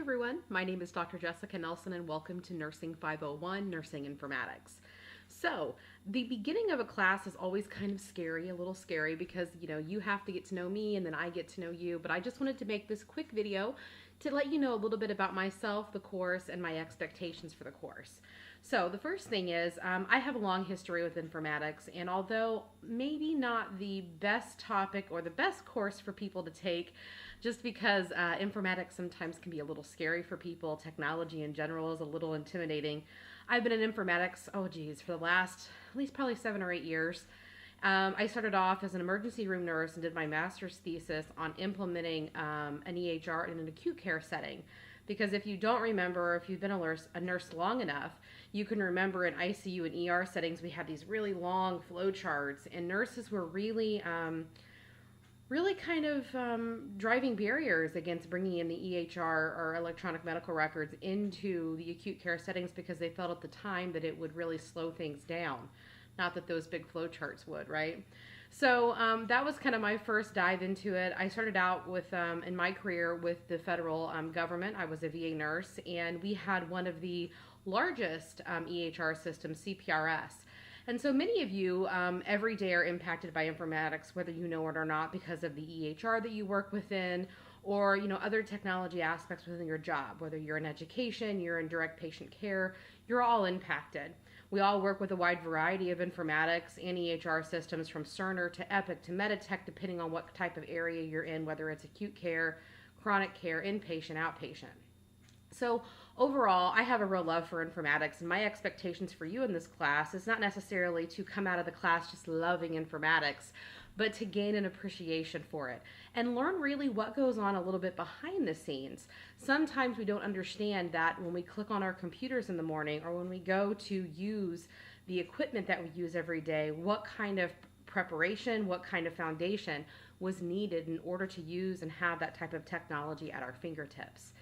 everyone, my name is Dr. Jessica Nelson and welcome to Nursing 501, Nursing Informatics. So, the beginning of a class is always kind of scary, a little scary because, you have to get to know me and then I get to know you, but I just wanted to make this quick video to let you know a little bit about myself, the course, and my expectations for the course. So, the first thing is, I have a long history with informatics, and although maybe not the best topic or the best course for people to take, just because informatics sometimes can be a little scary for people, technology in general is a little intimidating. I've been in informatics, for the last at least probably 7 or 8 years. I started off as an emergency room nurse and did my master's thesis on implementing an EHR in an acute care setting. Because if you don't remember, if you've been a nurse long enough, you can remember in ICU and ER settings, we had these really long flow charts, and nurses were really driving barriers against bringing in the EHR or electronic medical records into the acute care settings because they felt at the time that it would really slow things down. Not that those big flow charts would, right? So that was kind of my first dive into it. I started out with, in my career with the federal government. I was a VA nurse, and we had one of the largest EHR systems, CPRS. And so many of you every day are impacted by informatics, whether you know it or not, because of the EHR that you work within, or other technology aspects within your job. Whether you're in education, you're in direct patient care, you're all impacted. We all work with a wide variety of informatics and EHR systems, from Cerner to Epic to Meditech, depending on what type of area you're in, whether it's acute care, chronic care, inpatient, outpatient. So overall, I have a real love for informatics, and my expectations for you in this class is not necessarily to come out of the class just loving informatics, but to gain an appreciation for it and learn really what goes on a little bit behind the scenes. Sometimes we don't understand that when we click on our computers in the morning or when we go to use the equipment that we use every day, what kind of preparation, what kind of foundation was needed in order to use and have that type of technology at our fingertips.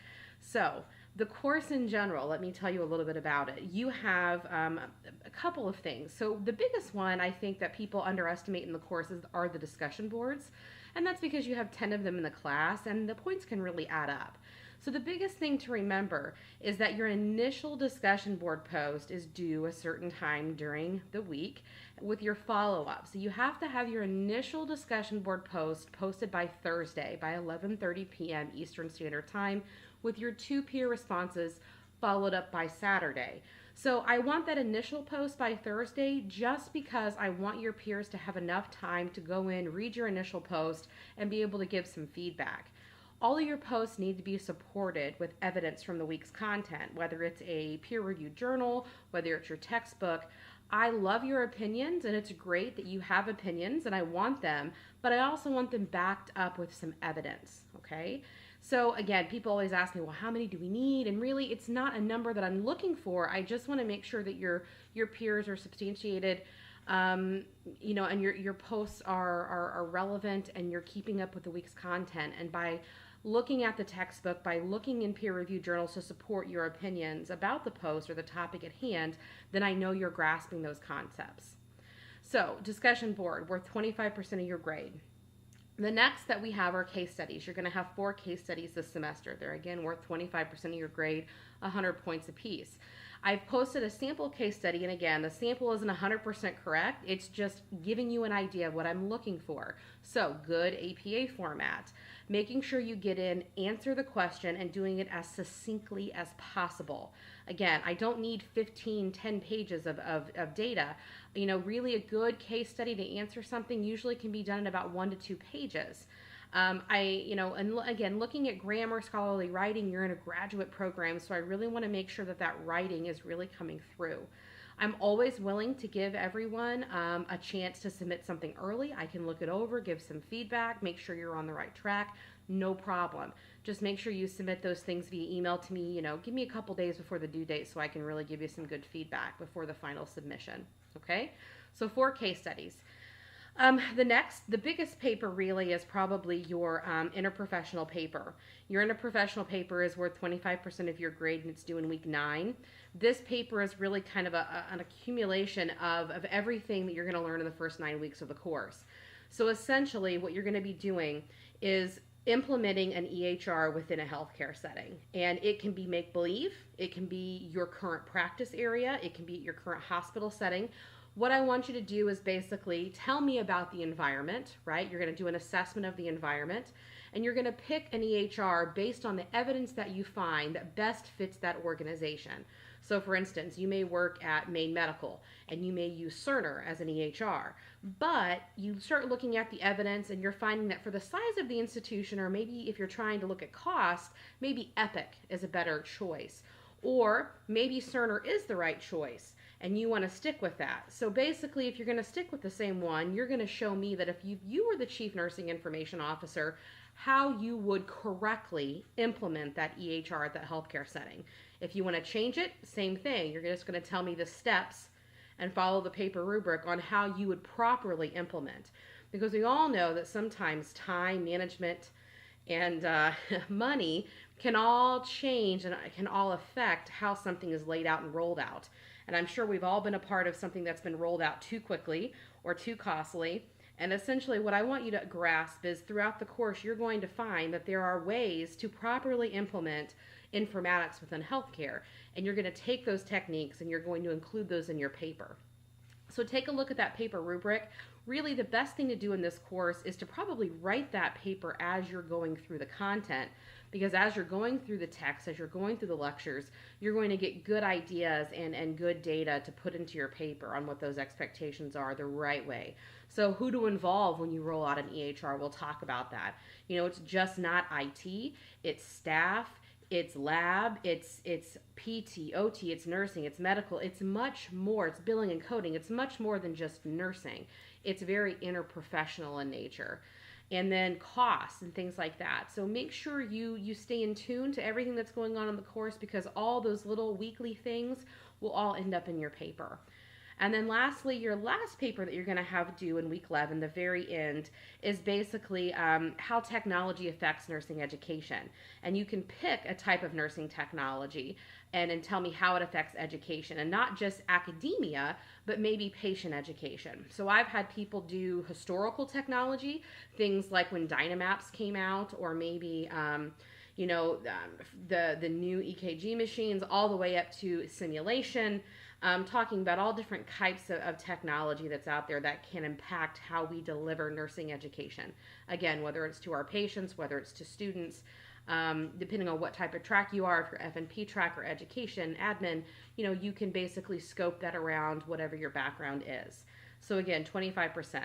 So the course in general, let me tell you a little bit about it. You have a couple of things. So the biggest one I think that people underestimate in the courses are the discussion boards. And that's because you have 10 of them in the class and the points can really add up. So the biggest thing to remember is that your initial discussion board post is due a certain time during the week with your follow-up. So you have to have your initial discussion board post posted by Thursday by 11:30 p.m. Eastern Standard Time, with your 2 peer responses followed up by Saturday. So I want that initial post by Thursday just because I want your peers to have enough time to go in, read your initial post, and be able to give some feedback. All of your posts need to be supported with evidence from the week's content, whether it's a peer-reviewed journal, whether it's your textbook. I love your opinions, and it's great that you have opinions, and I want them, but I also want them backed up with some evidence, okay? So again, people always ask me, well, how many do we need? And really, it's not a number that I'm looking for. I just want to make sure that your peers are substantiated, and your posts are relevant, and you're keeping up with the week's content. And by looking at the textbook, by looking in peer-reviewed journals to support your opinions about the post or the topic at hand, then I know you're grasping those concepts. So, discussion board, worth 25% of your grade. The next that we have are case studies. You're going to have 4 case studies this semester. They're again worth 25% of your grade, 100 points apiece. I've posted a sample case study, and again, the sample isn't 100% correct. It's just giving you an idea of what I'm looking for. So, good APA format. Making sure you get in, answer the question, and doing it as succinctly as possible. Again, I don't need 10 pages of data. Really a good case study to answer something usually can be done in about 1 to 2 pages. And again, looking at grammar, scholarly writing, you're in a graduate program, so I really want to make sure that that writing is really coming through. I'm always willing to give everyone a chance to submit something early. I can look it over, give some feedback, make sure you're on the right track. No problem. Just make sure you submit those things via email to me. Give me a couple days before the due date so I can really give you some good feedback before the final submission. Okay? So 4 case studies. The biggest paper really is probably your interprofessional paper. Your interprofessional paper is worth 25% of your grade, and it's due in week 9. This paper is really kind of an accumulation of everything that you're going to learn in the first 9 weeks of the course. So essentially what you're going to be doing is implementing an EHR within a healthcare setting. And it can be make believe, it can be your current practice area, it can be your current hospital setting. What I want you to do is basically tell me about the environment, right? You're going to do an assessment of the environment, and you're going to pick an EHR based on the evidence that you find that best fits that organization. So for instance, you may work at Maine Medical and you may use Cerner as an EHR, but you start looking at the evidence and you're finding that for the size of the institution, or maybe if you're trying to look at cost, maybe Epic is a better choice, or maybe Cerner is the right choice and you want to stick with that. So basically, if you're going to stick with the same one, you're going to show me that if you were the Chief Nursing Information Officer, how you would correctly implement that EHR at that healthcare setting. If you want to change it, same thing. You're just going to tell me the steps and follow the paper rubric on how you would properly implement. Because we all know that sometimes time management and money can all change and can all affect how something is laid out and rolled out. And I'm sure we've all been a part of something that's been rolled out too quickly or too costly. And essentially what I want you to grasp is throughout the course, you're going to find that there are ways to properly implement informatics within healthcare. And you're going to take those techniques and you're going to include those in your paper. So take a look at that paper rubric. Really, the best thing to do in this course is to probably write that paper as you're going through the content, because as you're going through the text, as you're going through the lectures, you're going to get good ideas and good data to put into your paper on what those expectations are the right way. So who to involve when you roll out an EHR, we'll talk about that. You know, it's just not IT, it's staff, it's lab, it's PT, OT, it's nursing, it's medical, it's much more, it's billing and coding, it's much more than just nursing. It's very interprofessional in nature. And then costs and things like that. So make sure you stay in tune to everything that's going on in the course, because all those little weekly things will all end up in your paper. And then lastly, your last paper that you're going to have due in week 11, the very end, is basically how technology affects nursing education. And you can pick a type of nursing technology and tell me how it affects education, and not just academia, but maybe patient education. So I've had people do historical technology, things like when Dynamaps came out, or maybe the new EKG machines, all the way up to simulation, talking about all different types of technology that's out there that can impact how we deliver nursing education. Again, whether it's to our patients, whether it's to students, depending on what type of track you are, if you're F&P track or education, admin, you can basically scope that around whatever your background is. So again, 25%.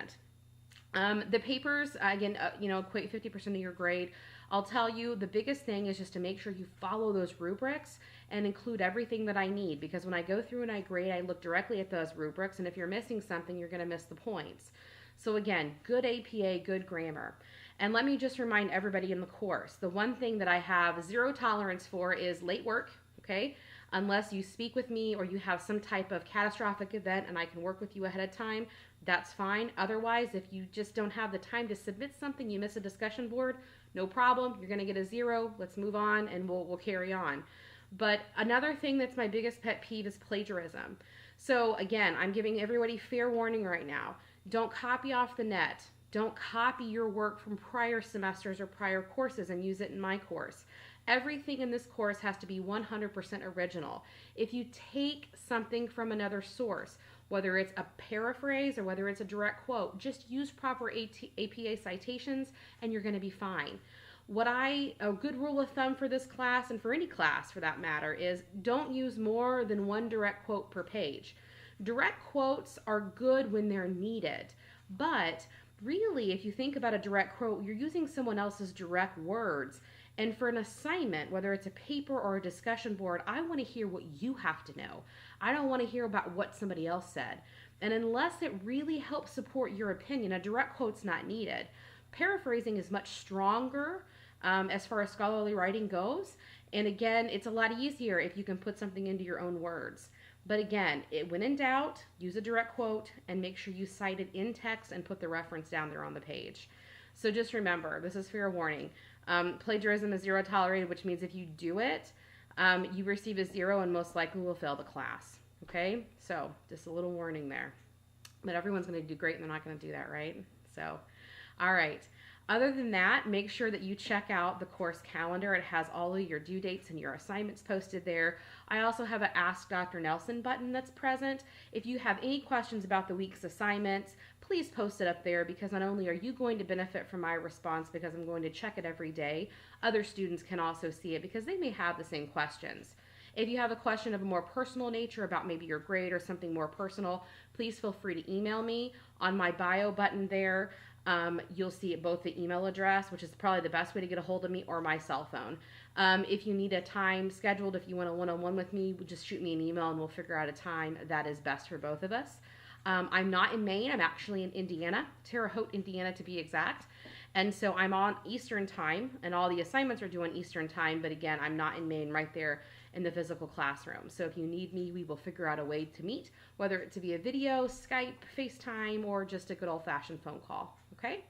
The papers, again, equate 50% of your grade. I'll tell you, the biggest thing is just to make sure you follow those rubrics and include everything that I need, because when I go through and I grade, I look directly at those rubrics, and if you're missing something, you're going to miss the points. So again, good APA, good grammar. And let me just remind everybody in the course, the one thing that I have zero tolerance for is late work, okay? Unless you speak with me or you have some type of catastrophic event and I can work with you ahead of time, that's fine. Otherwise, if you just don't have the time to submit something, you miss a discussion board, no problem. You're going to get a 0. Let's move on and we'll carry on. But another thing that's my biggest pet peeve is plagiarism. So again, I'm giving everybody fair warning right now. Don't copy off the net. Don't copy your work from prior semesters or prior courses and use it in my course. Everything in this course has to be 100% original. If you take something from another source, whether it's a paraphrase or whether it's a direct quote, just use proper APA citations and you're going to be fine. A good rule of thumb for this class, and for any class for that matter, is don't use more than one direct quote per page. Direct quotes are good when they're needed, but really, if you think about a direct quote, you're using someone else's direct words. And for an assignment, whether it's a paper or a discussion board, I want to hear what you have to know. I don't want to hear about what somebody else said. And unless it really helps support your opinion, a direct quote's not needed. Paraphrasing is much stronger as far as scholarly writing goes. And again, it's a lot easier if you can put something into your own words. But again, when in doubt, use a direct quote and make sure you cite it in text and put the reference down there on the page. So just remember, this is fair warning. Plagiarism is 0 tolerated, which means if you do it, you receive a 0 and most likely will fail the class. Okay? So just a little warning there. But everyone's going to do great and they're not going to do that, right? So, all right. Other than that, make sure that you check out the course calendar. It has all of your due dates and your assignments posted there. I also have an Ask Dr. Nelson button that's present. If you have any questions about the week's assignments, please post it up there, because not only are you going to benefit from my response because I'm going to check it every day, other students can also see it because they may have the same questions. If you have a question of a more personal nature about maybe your grade or something more personal, please feel free to email me. On my bio button there, you'll see both the email address, which is probably the best way to get a hold of me, or my cell phone. If you need a time scheduled, if you want a one-on-one with me, just shoot me an email and we'll figure out a time that is best for both of us. I'm not in Maine. I'm actually in Indiana, Terre Haute, Indiana to be exact. And so I'm on Eastern time, and all the assignments are due on Eastern time. But again, I'm not in Maine, right there in the physical classroom. So if you need me, we will figure out a way to meet, whether it to be a video, Skype, FaceTime, or just a good old-fashioned phone call. Okay?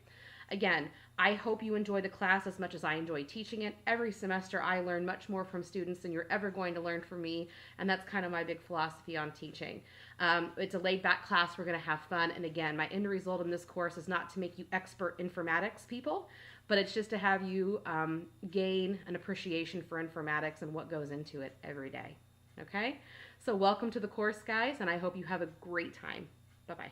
Again, I hope you enjoy the class as much as I enjoy teaching it. Every semester I learn much more from students than you're ever going to learn from me, and that's kind of my big philosophy on teaching. It's a laid-back class. We're going to have fun, and again, my end result in this course is not to make you expert informatics people, but it's just to have you gain an appreciation for informatics and what goes into it every day. Okay? So welcome to the course, guys, and I hope you have a great time. Bye-bye.